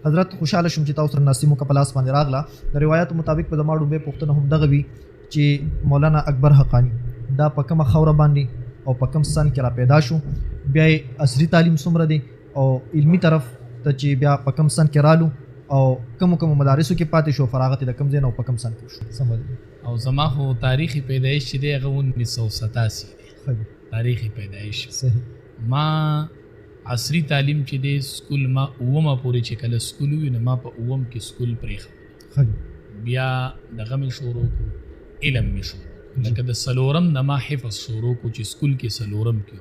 حضرت خوشاله شوم چې تاسو سره ناسمو په لاس باندې راغله. د روایت مطابق په دما ډوبې پوښتنه هم دغه وي چې مولانا اکبر حقانی دا په کومه خوره باندې او په کوم سن کې را پیدا شو، بیا یې عصري تعلیم څومره دی او علمي طرف ته چې بیا په کوم سن کې رالو او کوم مدارسو کې پاتې شو، فراغت د کوم ځای نه او په کوم سن کې شو. سم او زما خو تاریخي پیدایش چې دی هغه 1987 دی. تاریخي پیدایش صحیح. ما عصري تعلیم چې دی سکول ما اومه پورې چې کله سکول وي نو ما په اوم کې سکول پرېښود، بیا دغه مې شروع کړو، علم مې شروع لکه د څلورم نه ما حفظ شروع کړو چې سکول کې څلورم کې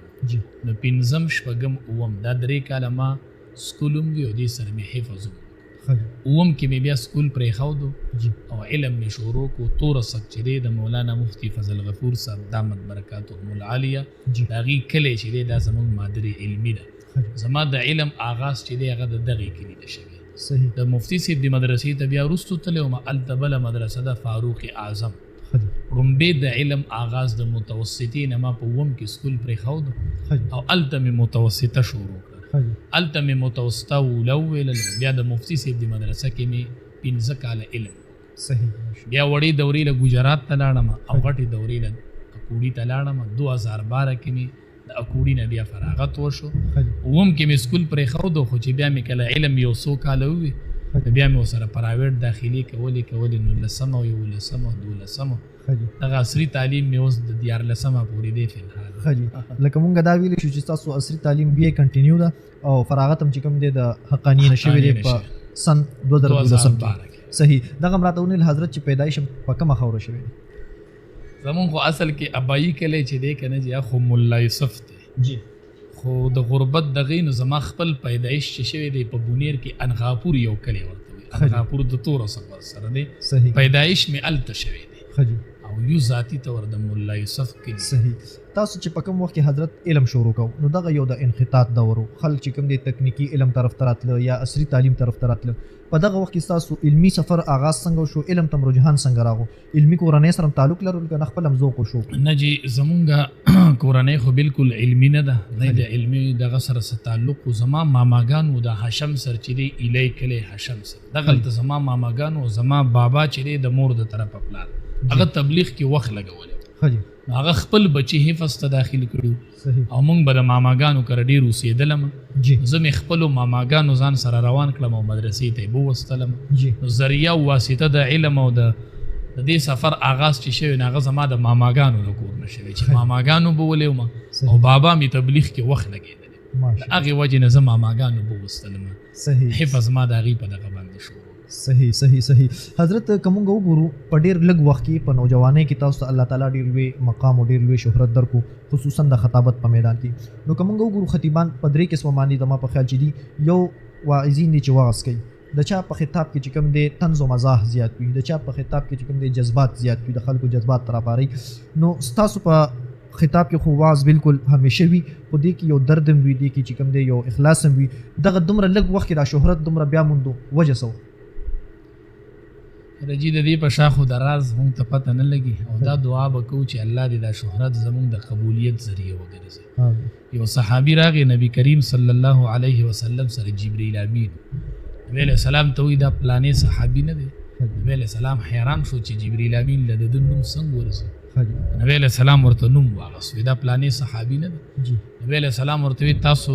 نو پنځم شپږم اوم دا 3 کاله ما سکول هم وي او دې سره مې حفظ هم اوم کې مې بیا سکول پرېښودو او علم مې شروع کړو. تورسک چې دی د مولانا مفتی فضل غفور صاحب دامت برکاتهم العالیه د هغې کلی چې دی دا زموږ مادرې علمي ده. زما د علم آغاز چې دی هغه د دغې کلي ده شوی. د مفتی صاحب د مدرسې ته بیا وروستو تللی وم، هلته بله مدرسه ده فاروق اعظم. رومبې د علم آغاز د متوسطې نه ما په اوم کې سکول پرېښودو او هلته مې متوسطه شروع کړه. هلته مې متوسطه اوله وویلل، بیا د مفتی صاحب د مدرسه کې مې 15 کاله علم. صحیح. بیا وړې دورې له ګجرات ته لاړم او غټې دورې له اکوړي ته لاړم. 2012 کې مې د اکوړي نه بیا فراغت وشو. اوم کې مې سکول پرېښودو خو چې بیا مې کله علم یو څو کاله ووي بیا مې ورسره پرایویټ داخلي کولې 19 او 11 او 12 دغه عصري تعلیم مې اوس د 14 پورې دی فی الحال. لکه مونږ دا ویلی شو چې تاسو عصري تعلیم بیا کنټینیو ده او فراغت هم چې کوم دی د حقانی نه شوی دی په سن 2012 کې. صحیح. دغه مراته ونیل حضرت چې پیدایش په کومه خوره شوی زمونږ خو اصل کې ابایي کلی چې دی که نه چې خو ملا یوسف دی جی، خو د غربت دغې نو زما خپل پیدایش چې شوی دی په بونیر کې انغاپور یو کلی ورته وي. انغاپور د تورسک سره دی. پیدایش مې هلته شوی دی او یو ذاتی طور د مولا یوسف کې. صحیح. تاسو چې په کوم وخت کې حضرت علم شروع کو نو دغه یو د انحطاط دور خلک چې کوم دی تکنیکی علم طرف ته راتله یا عصري تعلیم طرف ته راتله، په دغه وخت کې تاسو علمي سفر آغاز څنګه شو؟ علم ته رجحان څنګه راغو؟ علمي کورنۍ سره تعلق لرل که نه خپل هم ذوق شو؟ نه جی، زمونږ کورنۍ خو بالکل علمي نه ده، نه د علمي دغه سره څه تعلق. زما ماماګانو د هاشم سر چې دی ایلی کلی هاشم سر دغلته زما ماماګانو زما بابا چې دی د مور د طرفه پلار هغه تبلیغ کې وخت لګولی، هغه خپل بچی حفظ ته داخل کړو او مونږ به د ماماګانو کره ډېر اوسېدلم. زه مې خپلو ماماګانو ځان سره روان کړم او مدرسې ته یې بوستلم. نو ذریعه او واسطه د علم او د دې سفر آغاز چې شوی نو هغه زما د ماماګانو له کور نه شوی چې ماماګانو به ولې وم او بابا مې تبلیغ کې وخت لګېدلی، د هغې وجې نه زه ماماګانو بوستلم. حفظ ما د هغې په دغه باندې شو. صحیح. حضرت کومنګ وګورو په ډیر لږ وخت کې په نوجوانۍ کې تاسو الله تعالی ډیر لوی مقام او ډیر لوی شهرت درکو، خصوصا د خطابت په میدان کې. نو کومنګ وګورو خطیبان په 3 قسمه باندې د ما په خیال چې دي، یو واعظین دي چې واعظ کوي، د چا په خطاب کې چې کوم دی طنز او مزاح زیات وي، د چا په خطاب کې چې کوم دی جذبات زیات وي، د خلکو جذبات ترافاري. نو تاسو په خطاب کې خو واعظ بالکل همیشه وي، خو دې کې یو درد هم وي، دې کې چې کوم دی یو اخلاص هم وي. دغه دومره لږ وخت کې دا شهرت دومره بیا موندو وجه څه و؟ رجی د دې په شا خو د راز مونږ ته پته نه لګي او دا دعا به کوو چې الله دې دا شهرت زمونږ د قبولیت ذریعه وګرځي. یو صحابي راغی نبی کریم صلی الله علیه وسلم سره جبرئیل امین نبی علیہ السلام ته وایي دا پلانې صحابي نه دی. نبی علیہ السلام حیران شو چې جبرئیل امین له د نوم څنګه ورسي. نبی علیہ السلام ورته نوم واغست، دا پلانې صحابي نه دی. نبی علیہ السلام ورته وایي تاسو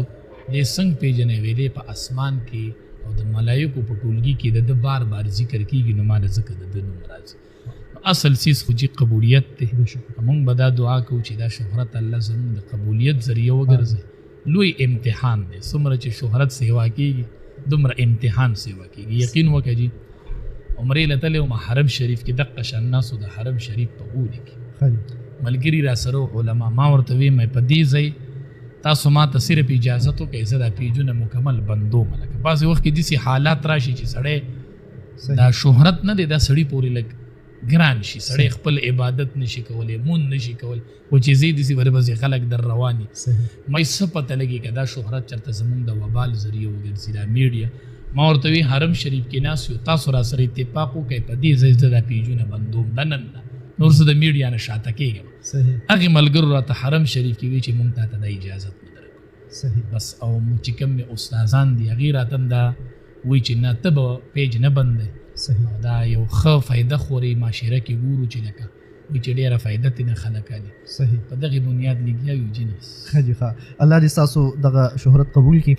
دې څنګه پیژنئ؟ وایي دی په اسمان کې او د ملایکو په ټولګي کې د بار بار ذکر کیږي نو ما د ذکر د نوم راځي. اصل چیز خو چې قبولیت دی. موږ به دا دعا کوو چې دا شهرت الله زموږ د قبولیت ذریعه وګرځي. لوی امتحان دی، څومره چې شهرت سیوا کیږي دومره امتحان سیوا کیږي. یقین وکړه جی عمرې له تللی وم حرم شریف کې دقه شان ناسو د حرم شریف په غولي کې ملګري را سره علما، ما ورته ویم په دې ځای تاسو ما ته صرف اجازه وکړئ زه دا پیجونه مکمل بندوم. لکه بعضې وخت کې داسې حالات راشي چې سړی دا شهرت نه دی دا سړي پورې لږ ګران شي، سړی خپل عبادت نشي کولی، مون نشي کولی، خو چې زه داسې ورپسې خلک در روان دي. مې څه پته لګي که دا شهرت چېرته زمونږ د وبال ذریعه وګرځي دا میډیا. ما ورته وی حرم شریف کې ناست یو، تاسو را سره اتفاق وکړئ په دې ځای زه دا پیجونه بندوم، دا نن ده نور زه د میډیا نه شاته کېږم. هغې ملګرو راته حرم شریف کې وی چې مونږ تا ته دا اجازت نه درکړو. بس او چې کوم مې استادان دي هغې راته هم دا وایي چې نه ته به پیج نه بندې. صحیح. دا یو ښه فایده خوري معاشره کې ګورو چې لکه وایي چې ډېره فایده ترې نه خلک اخلي. صحیح. په دغې بنیاد لګیا یو جنس. ښه جي ښه. الله دې ستاسو دغه شهرت قبول کړي.